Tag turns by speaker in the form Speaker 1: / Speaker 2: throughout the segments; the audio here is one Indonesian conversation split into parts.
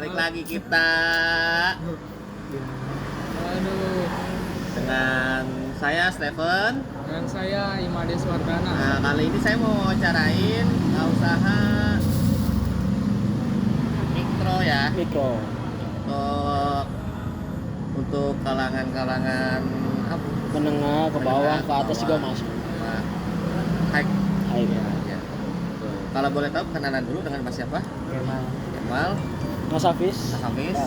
Speaker 1: balik lagi kita dengan saya Steven
Speaker 2: Dan saya Imades Wardana.
Speaker 1: Nah, kali ini saya mau wawancarain usaha mikro ya.
Speaker 3: Mikro.
Speaker 1: Untuk kalangan
Speaker 3: Menengah ke bawah, ke atas juga masuk.
Speaker 1: High.
Speaker 3: High.
Speaker 1: Ya. Kalau boleh tahu kenalan dulu dengan Mas siapa? Kemal.
Speaker 3: Mas Hafiz.
Speaker 1: Mas Hafiz.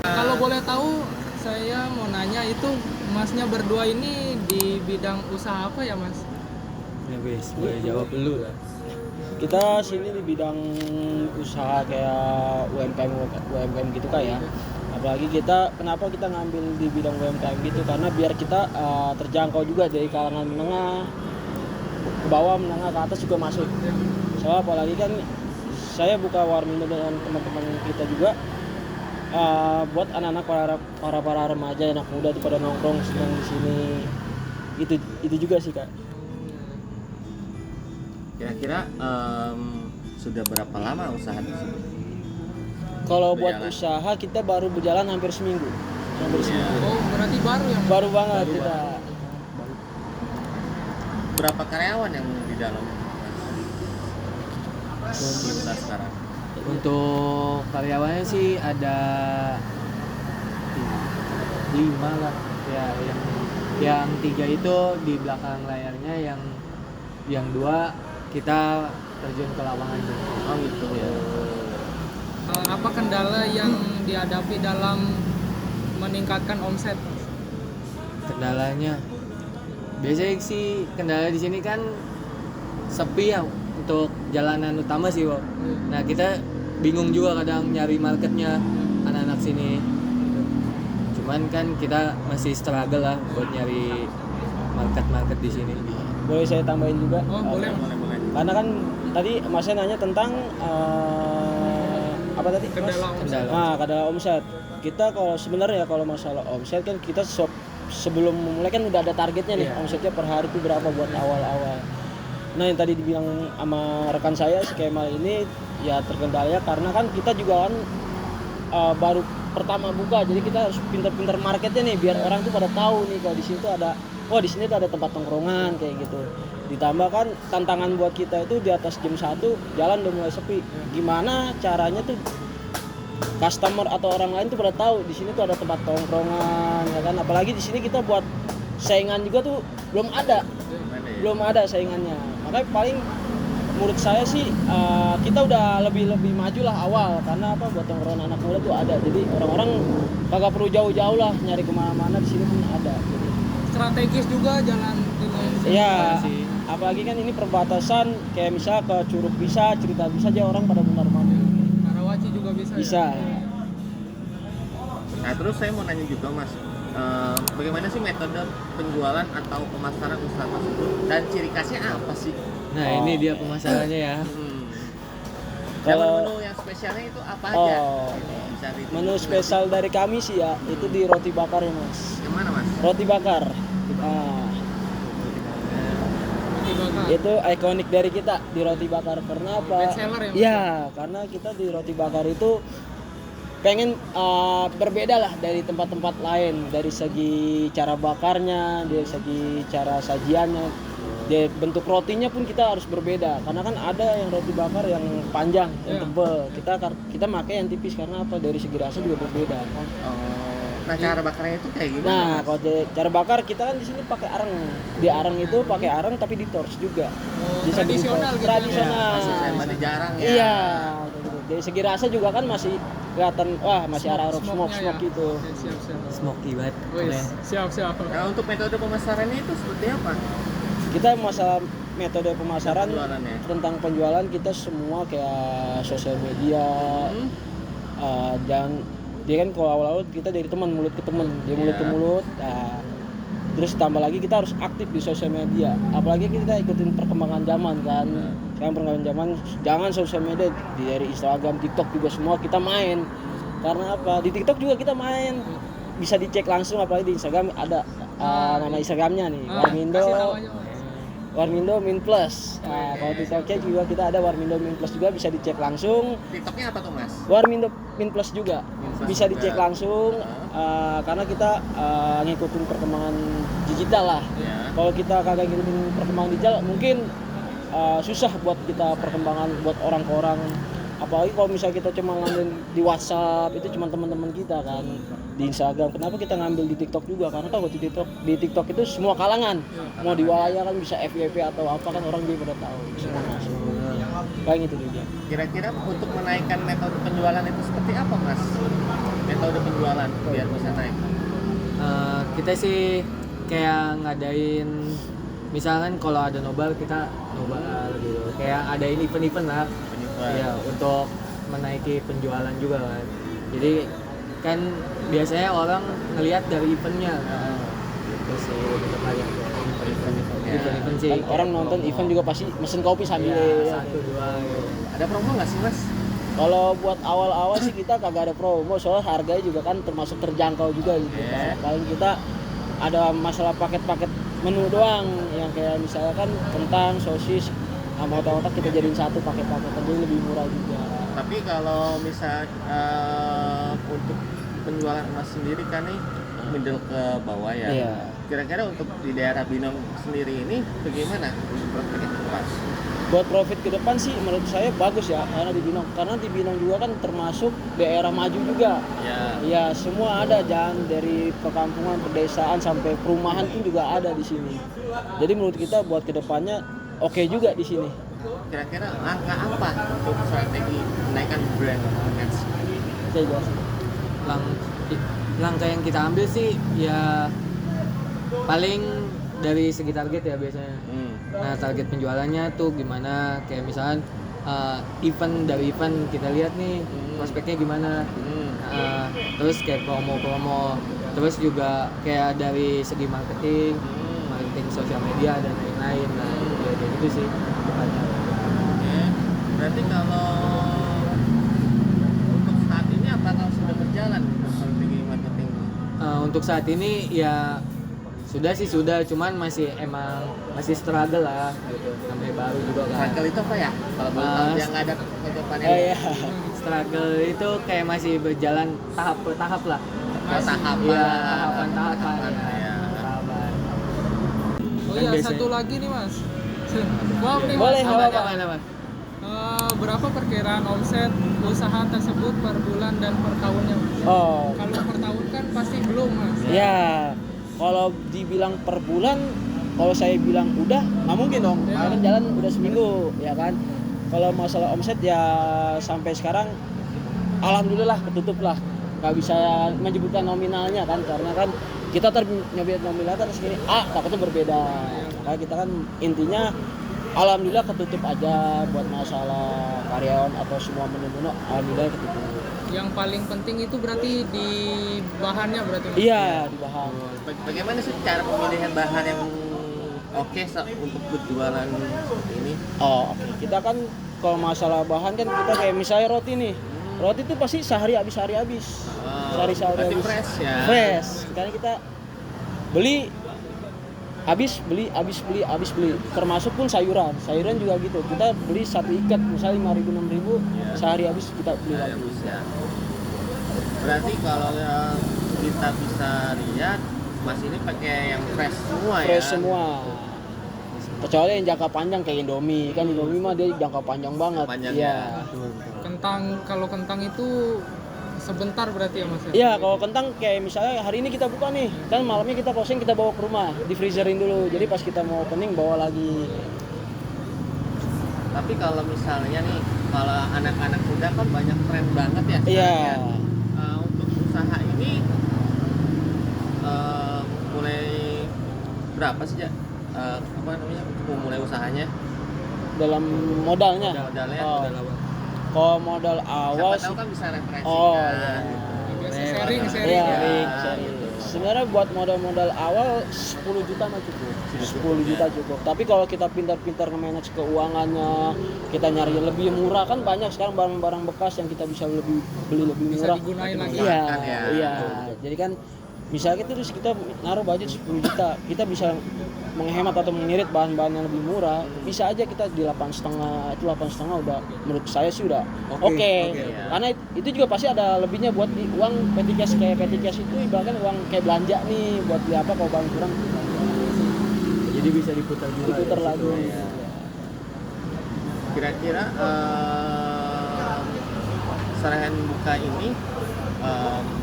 Speaker 2: Kalau boleh tahu, saya mau nanya itu masnya berdua ini di bidang usaha apa ya, Mas?
Speaker 4: Ya wes, boleh jawab dulu lah.
Speaker 3: Kita sini di bidang usaha kayak UMKM gitu kayak. Apalagi kenapa kita ngambil di bidang UMKM gitu, karena biar kita terjangkau juga dari kalangan menengah ke bawah, menengah ke atas juga masuk. Soalnya apalagi kan saya buka Warmindo dengan teman-teman kita juga buat anak-anak para remaja, anak muda tuh pada nongkrong senang di sini. Itu juga sih, Kak.
Speaker 1: Kira-kira sudah berapa lama usaha di sini?
Speaker 3: Kalau buat
Speaker 1: Berjalan.
Speaker 3: usaha kita baru berjalan hampir seminggu.
Speaker 2: Oh, berarti baru ya, Mas?
Speaker 3: Baru banget kita.
Speaker 1: Berapa karyawan yang di dalam? Mas? Di usaha sekarang.
Speaker 4: Untuk karyawannya sih ada 5 lah ya, yang 3 itu di belakang layarnya, yang 2 kita terjun ke lapangan juga.
Speaker 1: Oh gitu.
Speaker 4: Ya.
Speaker 2: Apa kendala yang dihadapi dalam meningkatkan omset?
Speaker 4: Kendalanya biasanya sih kendala di sini kan sepi ya untuk jalanan utama sih, Wo. Nah, kita bingung juga kadang nyari marketnya anak-anak sini. Cuman kan kita masih struggle lah buat nyari market di sini.
Speaker 3: Boleh saya tambahin juga?
Speaker 2: Oh, boleh.
Speaker 1: Boleh.
Speaker 3: Karena kan tadi Mas nanya tentang apa tadi? Mas?
Speaker 2: Kendala omset.
Speaker 3: Nah, kendala omset. Kita kalau masalah omset kan kita sebelum memulai kan udah ada targetnya nih,
Speaker 4: Iya.
Speaker 3: omsetnya per hari itu berapa buat awal-awal. Nah, yang tadi dibilang sama rekan saya si Kemal ini ya terkendalanya karena kan kita juga kan baru pertama buka, jadi kita harus pinter-pinter marketnya nih biar orang tuh pada tahu nih kalau di sini tuh ada, oh di sini tuh ada tempat tongkrongan kayak gitu. Ditambah kan tantangan buat kita itu di atas jam 1 jalan udah mulai sepi. Gimana caranya tuh customer atau orang lain tuh pada tahu di sini tuh ada tempat tongkrongan ya kan. Apalagi di sini kita buat saingan juga tuh belum ada.
Speaker 1: Gimana ya?
Speaker 3: Belum ada saingannya. Makanya paling menurut saya sih kita udah lebih maju lah awal, karena apa, buat tongkrongan anak muda tuh ada. Jadi orang-orang kagak perlu jauh-jauh lah nyari kemana-mana, di sini pun ada. Jadi,
Speaker 2: Strategis juga jalan ini.
Speaker 3: iya,
Speaker 4: sih.
Speaker 3: apalagi kan ini perbatasan kayak misal ke Curug bisa, cerita bisa aja orang pada benar-benar
Speaker 2: Karawaci juga bisa.
Speaker 3: bisa.
Speaker 2: Ya?
Speaker 1: Nah terus saya mau nanya juga Mas, bagaimana sih metode penjualan atau pemasaran usaha tersebut dan ciri khasnya apa sih?
Speaker 4: Nah, ini dia pemasarannya ya.
Speaker 3: Kalau-
Speaker 1: menu yang spesialnya itu apa aja?
Speaker 3: Oh,
Speaker 1: Bisa di-
Speaker 3: menu spesial dari kami sih ya itu di roti bakar ya Mas.
Speaker 1: Yang mana Mas?
Speaker 3: Roti bakar. Nah,
Speaker 2: Roti bakar.
Speaker 3: itu ikonik dari kita di roti bakar. Karena apa?
Speaker 2: Best seller ya, Mas?
Speaker 3: Iya, karena kita di roti bakar itu pengen berbeda lah dari tempat-tempat lain, dari segi cara bakarnya, dari segi cara sajiannya. Dari bentuk rotinya pun kita harus berbeda, karena kan ada yang roti bakar yang panjang, yang
Speaker 2: Iya.
Speaker 3: tebal. Kita pakai yang tipis karena apa? Dari segi rasa juga berbeda.
Speaker 1: Nah cara bakarnya itu kayak gimana?
Speaker 3: Nah,
Speaker 1: Mas?
Speaker 3: kalau cara bakar kita kan di sini pakai areng. Di areng itu pakai areng tapi ditors juga.
Speaker 2: Oh,
Speaker 3: Bisa
Speaker 2: tradisional
Speaker 3: ditors.
Speaker 2: gitu.
Speaker 3: Tradisional.
Speaker 1: Masih saya masih jarang ya.
Speaker 3: Iya, gitu. Dari segi rasa juga kan masih kelihatan, wah masih arah smoke
Speaker 2: Smoke-nya
Speaker 3: gitu.
Speaker 2: ya. Oke, siap.
Speaker 4: Smoky banget.
Speaker 2: Wis, siap.
Speaker 1: Nah untuk metode pemasarannya itu seperti apa?
Speaker 3: Kita masalah metode pemasaran
Speaker 1: Penjualannya.
Speaker 3: tentang penjualan kita semua kayak sosial media. Dan dia kan kalau awal-awal kita dari teman mulut ke teman, dia mulut ke mulut. Nah, terus tambah lagi kita harus aktif di sosial media. Apalagi kita ikutin perkembangan zaman kan. Sekarang perkembangan zaman, jangan sosial media dari Instagram, TikTok juga semua kita main. Karena apa? Di TikTok juga kita main. Bisa dicek langsung, apalagi di Instagram ada nama Instagramnya nih, Warmindo.
Speaker 2: Kasih tahu aja, Mas.
Speaker 3: Warmindo Min Plus. Nah, kalau TikToknya juga kita ada Warmindo Min Plus juga, bisa dicek langsung.
Speaker 1: TikToknya apa tuh mas?
Speaker 3: Warmindo Min Plus juga
Speaker 1: Min Plus
Speaker 3: bisa
Speaker 1: juga.
Speaker 3: dicek langsung karena kita ngikutin perkembangan digital lah.
Speaker 1: Ya.
Speaker 3: Kalau kita kagak ngikutin perkembangan digital mungkin susah buat kita perkembangan buat orang ke orang. Apalagi kalau misalnya kita cuma ngambil di WhatsApp itu cuma teman-teman kita kan, di Instagram. Kenapa kita ngambil di TikTok juga? Karena kalau di TikTok itu semua kalangan. Mau di wilayah kan bisa FYP atau apa kan orang juga pada tahu semua masuk. Kayak gitu juga.
Speaker 1: Kira-kira untuk menaikkan metode penjualan itu seperti apa mas? Metode penjualan biar bisa naik.
Speaker 4: Kita sih kayak ngadain, misalkan kalau ada nobar kita nobar gitu, kayak adain event-event lah. Iya, untuk menaiki penjualan juga kan. Jadi kan biasanya orang ngelihat dari eventnya. Itu sih untuk kalian. Event-event sih.
Speaker 3: Kan orang nonton
Speaker 4: promo.
Speaker 3: event juga pasti mesen kopi sambil.
Speaker 4: Iya, satu dua gitu.
Speaker 1: Ada promo nggak sih mas?
Speaker 3: Kalau buat awal-awal sih kita kagak ada promo, soalnya harganya juga kan termasuk terjangkau juga gitu. Paling kita ada masalah paket-paket menu doang yang kayak misalnya kan kentang, sosis, sama otak-otak kita jadiin satu paket-paket, jadi lebih murah juga.
Speaker 1: Tapi kalau misal untuk penjualan emas sendiri kan nih middle ke bawah ya.
Speaker 3: Iya.
Speaker 1: Kira-kira untuk di daerah Binong sendiri ini bagaimana prospeknya ke depan?
Speaker 3: Buat profit ke depan sih menurut saya bagus ya, karena di Binong juga kan termasuk daerah maju juga.
Speaker 1: Ya.
Speaker 3: Ya semua ada, jalan dari perkampungan, pedesaan sampai perumahan pun juga ada di sini. Jadi menurut kita buat kedepannya oke juga di sini.
Speaker 1: Kira-kira langkah apa untuk strategi menaikkan brand Nets?
Speaker 3: Saya jelasin.
Speaker 4: Langkah yang kita ambil sih ya paling dari segi target ya biasanya. Nah, target penjualannya tuh gimana, kayak misalkan dari event kita lihat nih prospeknya gimana. Terus kayak promo-promo, terus juga kayak dari segi marketing sosial media dan lain-lain. Nah, ya kayak gitu sih depannya.
Speaker 1: Oke. Berarti kalau untuk saat ini apakah sudah berjalan strategi marketing?
Speaker 4: Untuk saat ini ya sudah, cuman masih struggle lah gitu, namanya baru juga kan.
Speaker 1: Struggle itu apa ya? Kalau boleh tahu yang nggak ada kehidupan ini.
Speaker 3: Iya.
Speaker 4: Struggle itu kayak masih berjalan tahap per tahap lah.
Speaker 1: Tahapan.
Speaker 4: Iya, tahapan
Speaker 1: ya.
Speaker 4: ya. Tahapan.
Speaker 2: Oh
Speaker 4: Dan
Speaker 2: iya,
Speaker 4: biasanya-
Speaker 2: satu lagi nih mas. Maaf nih
Speaker 3: Boleh,
Speaker 2: mas.
Speaker 3: nggak
Speaker 4: Apa?
Speaker 2: Berapa perkiraan omset usaha tersebut per bulan dan per tahunnya? Mas?
Speaker 3: Oh,
Speaker 2: Kalau per tahun kan pasti belum mas.
Speaker 3: ya. Kalau dibilang per bulan, kalau saya bilang udah, nggak mungkin dong.
Speaker 2: Ya.
Speaker 3: Karena kan jalan udah seminggu, ya kan. Kalau masalah omset ya sampai sekarang, alhamdulillah ketutup lah. Nggak bisa menyebutkan nominalnya kan, karena kan kita nyebut nominal terus gini, takutnya berbeda. Makanya kita kan intinya, alhamdulillah ketutup aja buat masalah karyawan atau semua menu-menu, alhamdulillah ketutup.
Speaker 2: Yang paling penting itu berarti di bahannya berarti mas?
Speaker 3: Iya, di bahan.
Speaker 1: Bagaimana sih cara pemilihan bahan yang oke untuk berjualan ini?
Speaker 3: Oh, oke. Kita kan kalau masalah bahan kan kita kayak misalnya roti nih. Roti itu pasti sehari habis.
Speaker 1: Berarti
Speaker 3: habis.
Speaker 1: fresh ya?
Speaker 3: Fresh. Sekarang kita beli habis beli. Termasuk pun sayuran juga gitu. Kita beli satu ikat misalnya 5.000 6.000,
Speaker 1: Iya.
Speaker 3: sehari habis kita beli lagi.
Speaker 1: Ya. Berarti kalau yang kita bisa lihat Mas ini pakai yang fresh semua ya?
Speaker 3: Fresh semua. Kecuali yang jangka panjang kayak Indomie. Kan Indomie mah dia jangka panjang banget.
Speaker 1: Panjang
Speaker 3: Iya.
Speaker 2: Kalau kentang itu sebentar berarti ya mas?
Speaker 3: Iya, kalau kentang kayak misalnya hari ini kita buka nih, kan malamnya kita closing, kita bawa ke rumah, di freezerin dulu. Jadi pas kita mau opening bawa lagi.
Speaker 1: Tapi kalau misalnya nih, kalau anak-anak muda kan banyak tren banget ya
Speaker 3: Iya.
Speaker 1: sekarang ya. Untuk usaha ini mulai berapa sih ya? Apa namanya? Mulai usahanya?
Speaker 3: Dalam modalnya.
Speaker 1: Modalnya?
Speaker 3: Oh.
Speaker 4: Modal awal.
Speaker 3: Kalau modal awal
Speaker 1: Siapa tahu kan bisa referensi
Speaker 3: Oh,
Speaker 1: kan.
Speaker 3: iya.
Speaker 2: Biasa
Speaker 4: Iya,
Speaker 2: sharing.
Speaker 3: Iya,
Speaker 1: Ya,
Speaker 3: sharing.
Speaker 1: gitu.
Speaker 3: Sebenarnya buat modal awal 10 juta mah cukup. 10 juta cukup. Tapi kalau kita pintar-pintar nge-manage keuangannya, kita nyari lebih murah, kan banyak sekarang barang-barang bekas yang kita bisa beli lebih
Speaker 2: Bisa
Speaker 3: murah.
Speaker 2: digunain lagi.
Speaker 3: Iya,
Speaker 1: Kan ya.
Speaker 3: iya. Jadi kan misalnya terus kita naruh budget 10 juta, kita bisa menghemat atau mengirit bahan-bahan yang lebih murah, bisa aja kita di 8,5, itu 8,5 udah menurut saya sih udah oke. Karena itu juga pasti ada lebihnya buat di uang petty cash, kayak petty cash itu ibaratkan uang kayak belanja nih buat beli apa kalau barang kurang
Speaker 4: Jadi bisa diputar juga.
Speaker 3: diputar lagi.
Speaker 1: ya. Kira-kira sarahan buka ini,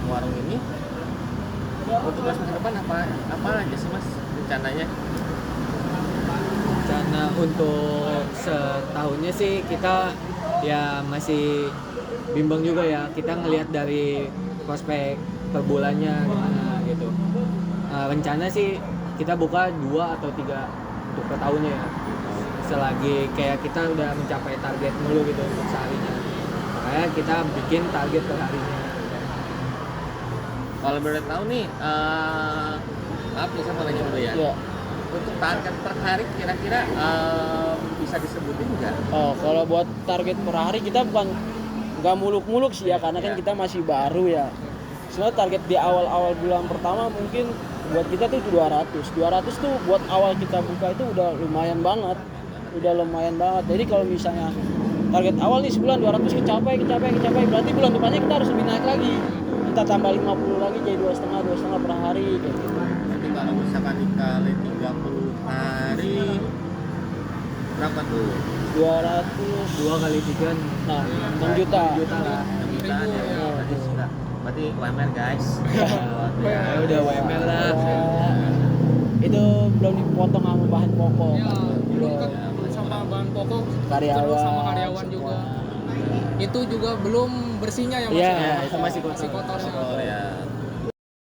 Speaker 1: warung ini untuk masa depan apa aja sih mas rencananya?
Speaker 4: Rencana untuk setahunnya sih kita ya masih bimbang juga ya, kita ngelihat dari prospek per bulannya gimana gitu. Rencana sih kita buka 2 atau 3 untuk per tahunnya ya, selagi kayak kita udah mencapai target mulu gitu untuk seharinya, makanya kita bikin target per harinya.
Speaker 1: Kalau boleh tahu nih, maaf nih saya mau nanya dulu ya.
Speaker 3: Iya.
Speaker 1: Untuk target per hari kira-kira bisa disebutin nggak?
Speaker 3: Oh, kalau buat target per hari kita nggak muluk-muluk sih ya, karena kan
Speaker 1: Iya.
Speaker 3: kita masih baru ya. Sebenarnya target di awal-awal bulan pertama mungkin buat kita tuh 200. 200 tuh buat awal kita buka itu udah lumayan banget. Jadi kalau misalnya target awal nih sebulan 200 kecapai, berarti bulan depannya kita harus lebih naik lagi. Kita tambah 50 lagi jadi 2,5 per hari kayak gitu.
Speaker 1: Nanti kalau misalkan dikali 30 hari berapa tuh?
Speaker 3: 200
Speaker 4: 2 kali 3
Speaker 3: nah 6 juta.
Speaker 4: 6 juta lah.
Speaker 1: 6 juta ya. Berarti sudah. Berarti UMR guys.
Speaker 4: Ya udah WMR lah.
Speaker 3: Itu belum dipotong sama bahan pokok.
Speaker 2: Ya, belum
Speaker 3: Belum.
Speaker 2: sama bahan pokok,
Speaker 3: Karyawan,
Speaker 2: terus sama karyawan
Speaker 3: semua.
Speaker 2: juga. Itu juga belum bersihnya ya mas.
Speaker 3: Iya,
Speaker 2: ya?
Speaker 3: itu masih kotor.
Speaker 2: Masih kotornya.
Speaker 1: Oh ya.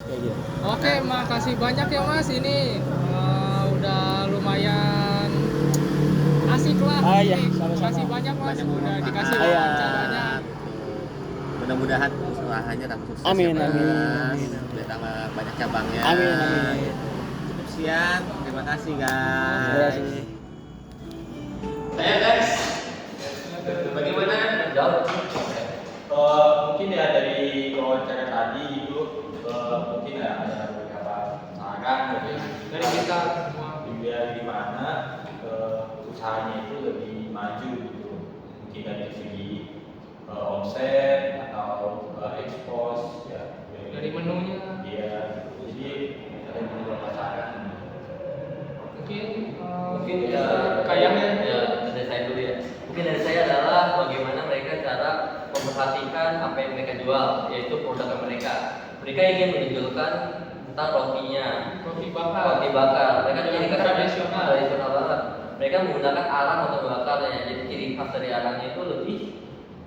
Speaker 3: Kayak gitu.
Speaker 2: Oke, makasih banyak ya mas, ini udah lumayan asik lah.
Speaker 3: Ah, iya,
Speaker 2: Ini.
Speaker 3: sama-sama.
Speaker 2: Makasih banyak mas,
Speaker 1: Banyak
Speaker 2: udah
Speaker 1: bermanfaat.
Speaker 2: dikasih
Speaker 3: Iya.
Speaker 2: wawancaranya.
Speaker 1: Mudah-mudahan usahanya tambah sukses.
Speaker 3: Amin,
Speaker 1: ya, Mas.
Speaker 3: amin.
Speaker 1: Biar tambah banyak cabangnya.
Speaker 3: Amin.
Speaker 1: Cukup sekian. Terima kasih guys.
Speaker 3: Terima kasih.
Speaker 1: Saya guys. Bagaimana?
Speaker 5: Mungkin ya dari wawancara tadi itu mungkin ada beberapa saran dari kita biar gimana usahanya itu lebih maju gitu, mungkin dari segi omset atau ekspos ya
Speaker 2: Dari menunya.
Speaker 5: iya, jadi ada beberapa saran
Speaker 2: Mungkin
Speaker 5: ya
Speaker 2: kayaknya
Speaker 6: Ya, dari saya dulu ya. Mungkin dari saya adalah bagaimana mereka cara memperhatikan apa yang mereka jual, yaitu produk mereka. Mereka ingin menunjukkan tentang rotinya,
Speaker 2: roti bakar.
Speaker 6: roti bakar. Mereka
Speaker 2: Yang
Speaker 6: ciri khasnya
Speaker 2: tradisional
Speaker 6: banget. Mereka menggunakan arang atau bakarnya. Jadi ciri khas dari arangnya itu lebih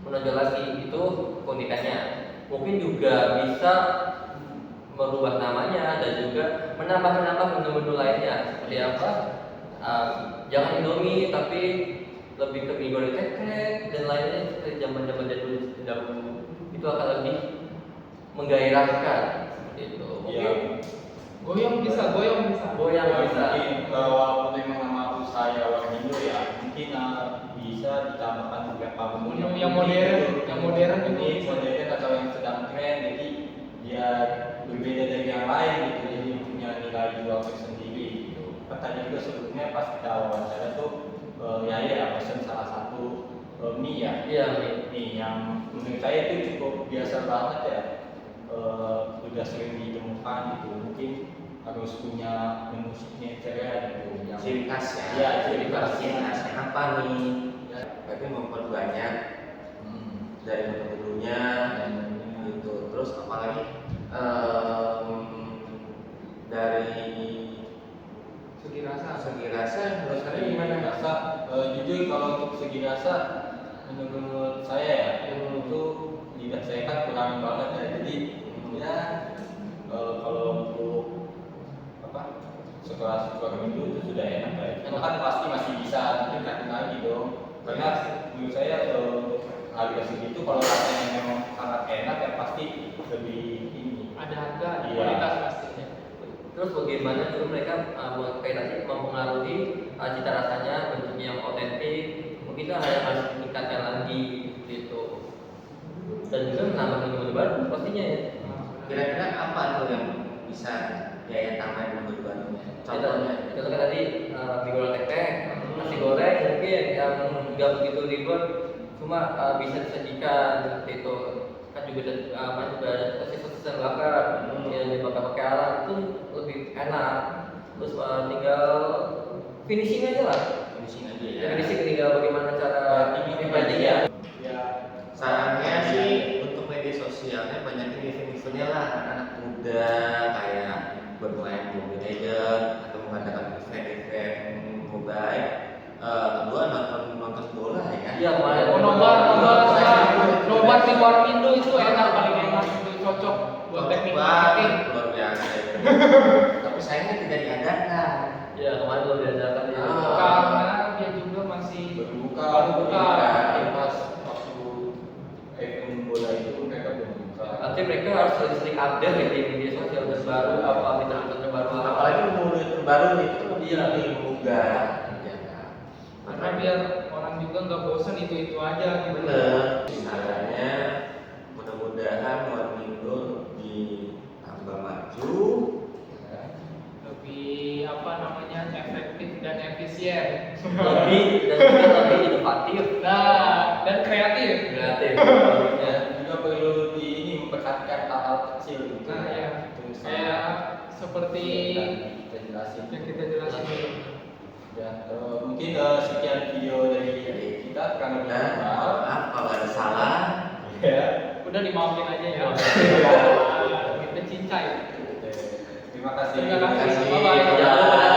Speaker 6: menonjol lagi. Itu keunikannya. Mungkin juga bisa merubah namanya dan juga menambah menu-menu lainnya seperti apa? Jangan Indomie tapi lebih ke mie goreng cekrek dan lainnya seperti zaman-zaman dahulu. Itu akan lebih menggairahkan seperti itu.
Speaker 5: ya.
Speaker 2: Goyang bisa.
Speaker 6: Goyang bisa.
Speaker 5: Mungkin walaupun memang nama usaha warung Indo ya mungkin bisa ditambahkan beberapa menu
Speaker 2: Yang modern
Speaker 5: ini
Speaker 2: itu.
Speaker 5: modern atau yang sedang tren, jadi dia berbeda dari yang lain gitu, jadi punya nilai jual tersendiri gitu. Tadi juga sebelumnya pas kita wawancara tuh ya pesen salah satu mie ya,
Speaker 6: Iya,
Speaker 5: mie yang menurut saya itu cukup biasa banget ya, udah sering ditemukan gitu. Mungkin harus punya menu signature gitu yang
Speaker 7: Ciri khasnya.
Speaker 5: Iya, ciri khasnya.
Speaker 7: Ciri khasnya apa nih? Tapi memperbanyak dari menu-menunya gitu. Terus apalagi dari
Speaker 2: Segi rasa.
Speaker 7: segi rasa menurut kalian gimana?
Speaker 5: rasa jujur kalau untuk segi rasa menurut saya ya itu lidah saya kan kurang banget ya, jadi ya kalau untuk apa sekelas minggu itu sudah enak ya, itu kan pasti masih bisa tingkatin lagi dong, karena menurut saya harga segitu kalau rasanya memang sangat enak ya pasti lebih ini.
Speaker 2: Ada harga, ada
Speaker 5: Iya.
Speaker 2: kualitas pastinya.
Speaker 6: Terus bagaimana juga mereka mempengaruhi cita rasanya, bentuknya yang otentik, mungkin itu harus ditingkatkan lagi gitu. Dan juga menambah menu baru pastinya ya.
Speaker 7: Kira-kira apa tuh yang bisa biaya tambahan menu barunya.
Speaker 6: Contohnya
Speaker 7: Contohnya
Speaker 6: kan tadi mie goreng tek-tek, nasi goreng mungkin yang nggak begitu ribet, cuma bisa disajikan seperti itu. Kan juga ada sosis yang bakar, yang dibakar pakai arang itu lebih enak. Terus tinggal finishing aja lah.
Speaker 7: finishing aja
Speaker 6: Ya,
Speaker 7: ya.
Speaker 6: finishing tinggal bagaimana cara platingnya.
Speaker 7: Sarannya sih untuk media sosialnya banyakin event-eventnya lah, anak-anak muda kayak bermain Mobile Legends atau mengadakan event-event mobile. Kedua nonton bola ya.
Speaker 6: Iya, kemarin
Speaker 2: nobar di Warmindo itu enak, paling enak, itu cocok buat teknik marketing.
Speaker 7: Luar biasa itu. Tapi sayangnya tidak diadakan.
Speaker 6: ya kemarin belum diadakan ya.
Speaker 2: Karena dia juga masih
Speaker 5: baru buka
Speaker 2: buka.
Speaker 5: pas waktu event bola itu mereka belum buka.
Speaker 6: Nanti mereka harus sering update ya di media sosial terbaru apa fitur terbaru apa.
Speaker 7: Apalagi mulut terbaru itu
Speaker 6: Iya.
Speaker 7: lebih menggugah.
Speaker 2: Karena biar orang juga nggak bosan itu aja gitu.
Speaker 7: Bener. Caranya mudah-mudahan Warmindo lebih tambah maju.
Speaker 2: Lebih apa namanya, efektif dan efisien.
Speaker 6: Lebih dan juga lebih inovatif.
Speaker 2: Nah, dan kreatif.
Speaker 6: Kreatif.
Speaker 5: Ya, juga perlu di ini memperhatikan hal-hal kecil gitu.
Speaker 2: Nah, ya.
Speaker 5: Terus
Speaker 2: Kayak seperti
Speaker 5: kita jelasin.
Speaker 2: yang kita jelasin dulu.
Speaker 5: Ya, mungkin sekian video dari kita kurang lebih
Speaker 7: Dan
Speaker 5: bermanfaat.
Speaker 7: maaf kalau ada salah.
Speaker 5: Ya.
Speaker 2: Udah dimaafin aja ya. Kita cincai.
Speaker 5: Terima kasih.
Speaker 2: Terima kasih.
Speaker 7: Terima kasih.
Speaker 2: Bye-bye.
Speaker 6: Jangan lupa